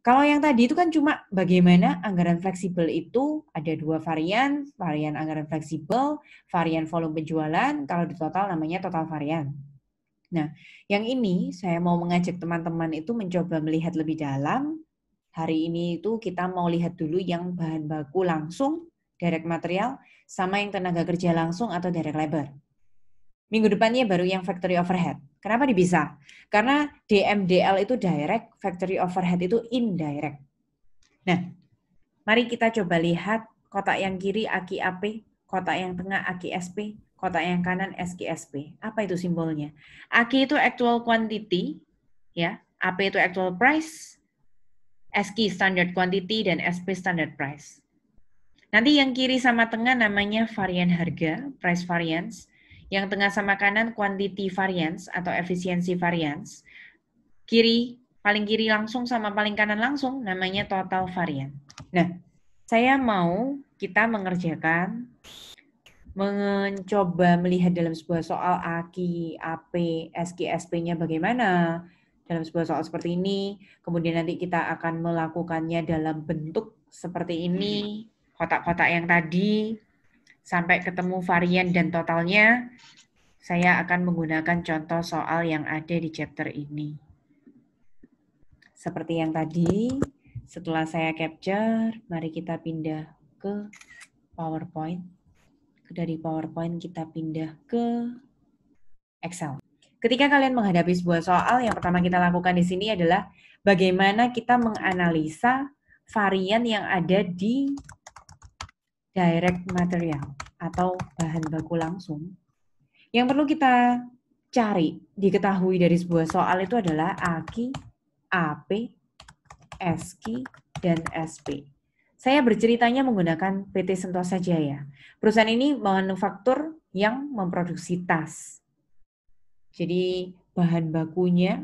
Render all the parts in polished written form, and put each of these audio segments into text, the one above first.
Kalau yang tadi itu kan cuma bagaimana anggaran fleksibel itu ada dua varian, varian anggaran fleksibel, varian volume penjualan, kalau di total namanya total varian. Nah, yang ini saya mau mengajak teman-teman itu mencoba melihat lebih dalam. Hari ini itu kita mau lihat dulu yang bahan baku langsung, direct material, sama yang tenaga kerja langsung atau direct labor. Minggu depannya baru yang factory overhead. Kenapa dipisah? Karena DMDL itu direct, factory overhead itu indirect. Nah, mari kita coba lihat kotak yang kiri AKI AP, kotak yang tengah AKI SP, kotak yang kanan SKSP. Apa itu simbolnya? AKI itu actual quantity, ya. AP itu actual price, SK standard quantity, dan SP standard price. Nanti yang kiri sama tengah namanya varian harga, price variance. Yang tengah sama kanan quantity variance atau efisiensi variance. Paling kiri langsung sama paling kanan langsung namanya total variance. Nah, saya mau kita mencoba melihat dalam sebuah soal AKI, AP, SK, SP-nya bagaimana dalam sebuah soal seperti ini. Kemudian nanti kita akan melakukannya dalam bentuk seperti ini, kotak-kotak yang tadi, sampai ketemu varian dan totalnya. Saya akan menggunakan contoh soal yang ada di chapter ini. Seperti yang tadi, setelah saya capture, mari kita pindah ke PowerPoint. Dari PowerPoint kita pindah ke Excel. Ketika kalian menghadapi sebuah soal, yang pertama kita lakukan di sini adalah bagaimana kita menganalisa varian yang ada di direct material atau bahan baku langsung. Yang perlu kita cari, diketahui dari sebuah soal itu adalah AKI, AP, SKI, dan SP. Saya berceritanya menggunakan PT Sentosa Jaya. Perusahaan ini manufaktur yang memproduksi tas. Jadi bahan bakunya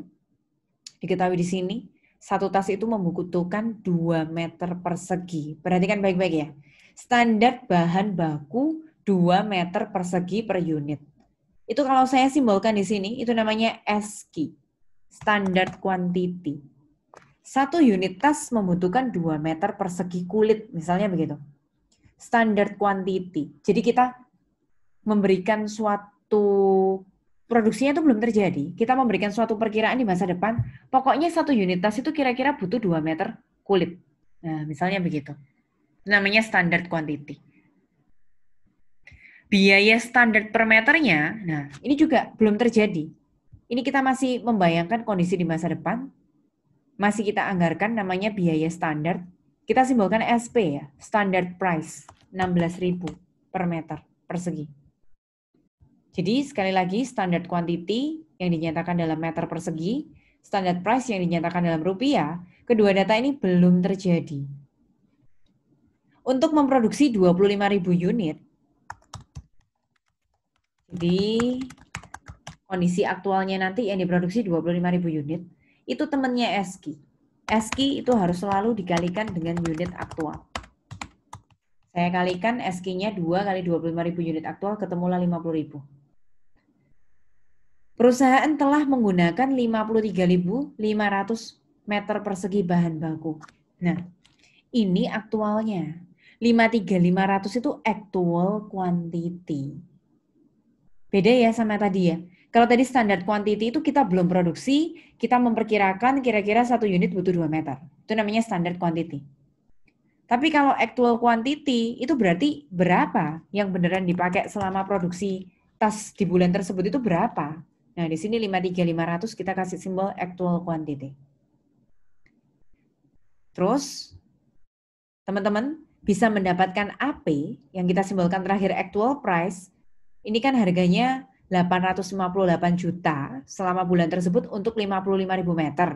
diketahui di sini, satu tas itu membutuhkan 2 meter persegi. Perhatikan baik-baik ya. Standar bahan baku 2 meter persegi per unit. Itu kalau saya simbolkan di sini, itu namanya SKI, Standard Quantity. Satu unit tas membutuhkan 2 meter persegi kulit, misalnya begitu. Standard quantity. Jadi kita memberikan suatu, produksinya itu belum terjadi, kita memberikan suatu perkiraan di masa depan, pokoknya satu unit tas itu kira-kira butuh 2 meter kulit. Nah, misalnya begitu. Namanya standard quantity. Biaya standar per meternya, nah ini juga belum terjadi. Ini kita masih membayangkan kondisi di masa depan, masih kita anggarkan namanya biaya standar. Kita simbolkan SP ya, standard price, 16.000 per meter persegi. Jadi sekali lagi standard quantity yang dinyatakan dalam meter persegi, standard price yang dinyatakan dalam rupiah, kedua data ini belum terjadi. Untuk memproduksi 25.000 unit, jadi kondisi aktualnya nanti yang diproduksi 25.000 unit, itu temennya SKI. SKI itu harus selalu dikalikan dengan unit aktual. Saya kalikan SKI-nya 2 kali 25.000 unit aktual, ketemulah 50.000. Perusahaan telah menggunakan 53.500 meter persegi bahan baku. Nah, ini aktualnya. 53.500 itu actual quantity. Beda ya sama tadi ya. Kalau tadi standar quantity itu kita belum produksi, kita memperkirakan kira-kira satu unit butuh 2 meter. Itu namanya standard quantity. Tapi kalau actual quantity itu berarti berapa yang beneran dipakai selama produksi tas di bulan tersebut itu berapa? Nah, di sini 53.500 kita kasih simbol actual quantity. Terus teman-teman bisa mendapatkan AP yang kita simbolkan terakhir actual price. Ini kan harganya 858 juta selama bulan tersebut untuk 55.000 meter.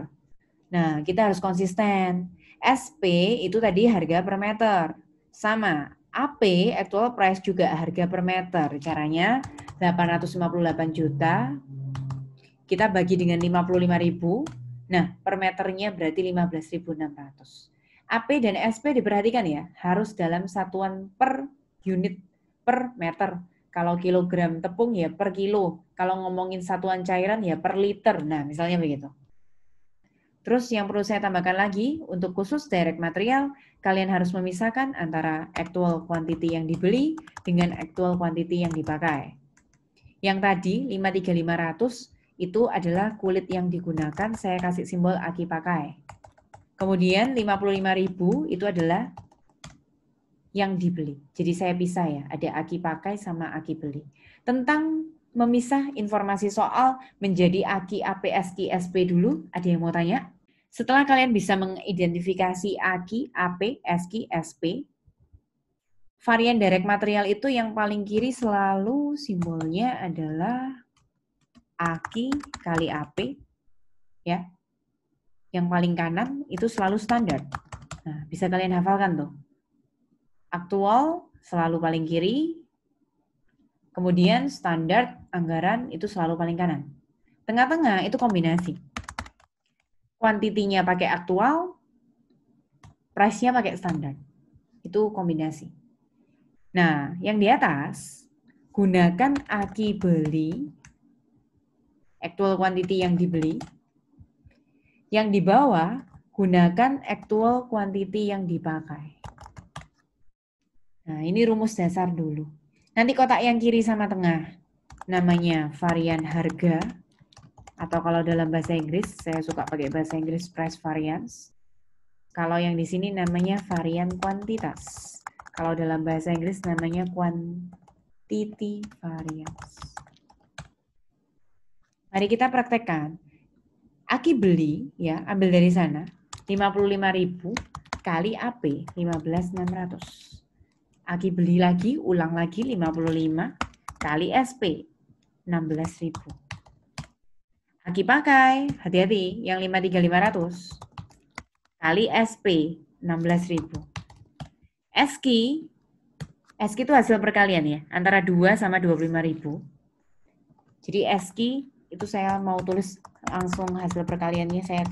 Nah, kita harus konsisten. SP itu tadi harga per meter. Sama, AP actual price juga harga per meter. Caranya 858 juta kita bagi dengan 55.000. Nah, per meternya berarti 15.600. AP dan SP diperhatikan ya, harus dalam satuan per unit per meter. Kalau kilogram tepung ya per kilo. Kalau ngomongin satuan cairan ya per liter. Nah, misalnya begitu. Terus yang perlu saya tambahkan lagi, untuk khusus direct material, kalian harus memisahkan antara actual quantity yang dibeli dengan actual quantity yang dipakai. Yang tadi, 53500 itu adalah kulit yang digunakan, saya kasih simbol aki pakai. Kemudian 55.000 itu adalah yang dibeli. Jadi saya pisah ya, ada aki pakai sama aki beli. Tentang memisah informasi soal menjadi aki, AP, SK, SP dulu, ada yang mau tanya? Setelah kalian bisa mengidentifikasi aki, AP, SK, SP, varian direct material itu yang paling kiri selalu simbolnya adalah aki kali AP, ya. Yang paling kanan itu selalu standar. Nah, bisa kalian hafalkan tuh. Aktual selalu paling kiri, kemudian standar anggaran itu selalu paling kanan. Tengah-tengah itu kombinasi. Kuantitinya pakai aktual, price-nya pakai standar. Itu kombinasi. Nah, yang di atas, gunakan aki beli, actual quantity yang dibeli. Yang di bawah, gunakan actual quantity yang dipakai. Nah, ini rumus dasar dulu. Nanti kotak yang kiri sama tengah, namanya varian harga, atau kalau dalam bahasa Inggris, saya suka pakai bahasa Inggris price variance. Kalau yang di sini namanya varian kuantitas. Kalau dalam bahasa Inggris namanya quantity variance. Mari kita praktekkan. Aki beli, ya, ambil dari sana, 55.000 kali AP, 15.600. Aki beli lagi, ulang lagi, 55 kali SP, 16.000. Aki pakai, hati-hati, yang 53.500 kali SP, 16.000. SK itu hasil perkalian ya, antara 2 sama 25.000. Jadi SK itu saya mau tulis langsung hasil perkaliannya, saya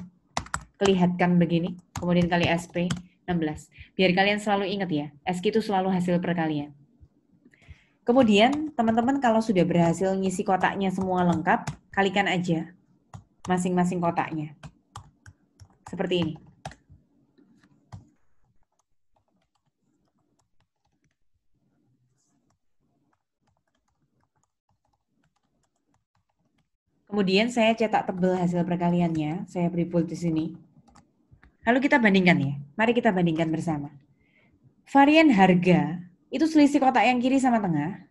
kelihatkan begini, kemudian kali SP, 16. Biar kalian selalu ingat ya, SK itu selalu hasil perkalian. Kemudian, teman-teman kalau sudah berhasil ngisi kotaknya semua lengkap, kalikan aja masing-masing kotaknya. Seperti ini. Kemudian saya cetak tebal hasil perkaliannya, saya beri bold di sini. Lalu kita bandingkan ya. Mari kita bandingkan bersama. Varian harga itu selisih kotak yang kiri sama tengah.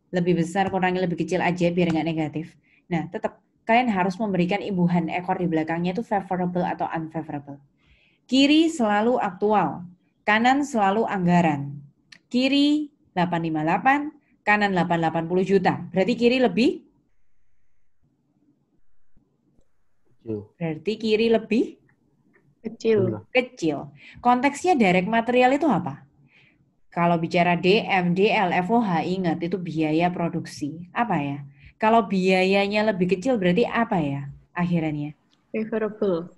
Lebih besar, kurangnya lebih kecil aja biar nggak negatif. Nah, tetap kalian harus memberikan imbuhan ekor di belakangnya itu favorable atau unfavorable. Kiri selalu aktual, kanan selalu anggaran. Kiri 858, kanan 880 juta. Berarti kiri lebih? Berarti kiri lebih? Kecil. Konteksnya direct material itu apa? Kalau bicara DM, DL, FOH, ingat itu biaya produksi. Apa ya? Kalau biayanya lebih kecil berarti apa ya akhirannya? Favorable.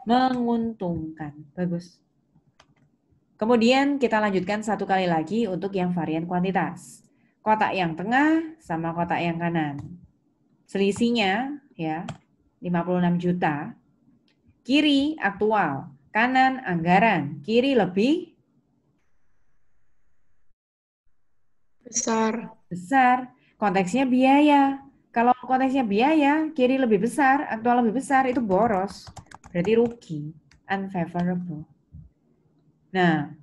Menguntungkan. Bagus. Kemudian kita lanjutkan satu kali lagi untuk yang varian kuantitas. Kotak yang tengah sama kotak yang kanan. Selisihnya ya 56 juta. Kiri aktual, kanan anggaran. Kiri lebih besar. Konteksnya biaya. Kalau konteksnya biaya, kiri lebih besar, aktual lebih besar, itu boros. Berarti rugi, unfavorable. Nah,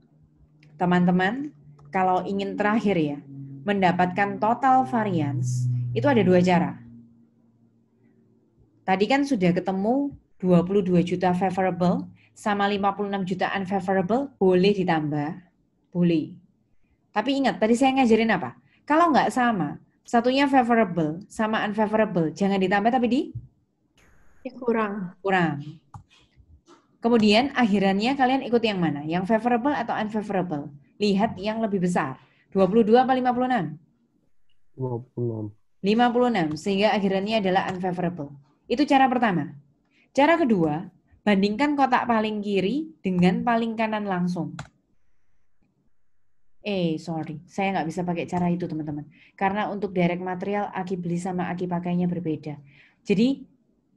teman-teman, kalau ingin terakhir ya, mendapatkan total variance, itu ada dua cara. Tadi kan sudah ketemu 22 juta favorable sama 56 juta unfavorable, boleh ditambah? Boleh. Tapi ingat, tadi saya ngajarin apa? Kalau nggak sama, satunya favorable sama unfavorable, jangan ditambah tapi kurang. Kemudian akhirannya kalian ikut yang mana? Yang favorable atau unfavorable? Lihat yang lebih besar. 22 apa 56? 56. 56, sehingga akhirannya adalah unfavorable. Itu cara pertama. Cara kedua, bandingkan kotak paling kiri dengan paling kanan langsung. Sorry, saya nggak bisa pakai cara itu teman-teman. Karena untuk direct material, aki beli sama aki pakainya berbeda. Jadi,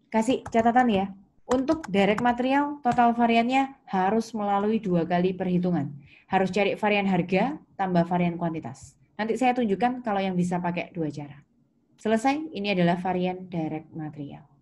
kasih catatan ya. Untuk direct material, total variannya harus melalui 2 kali perhitungan. Harus cari varian harga tambah varian kuantitas. Nanti saya tunjukkan kalau yang bisa pakai 2 cara. Selesai, ini adalah varian direct material.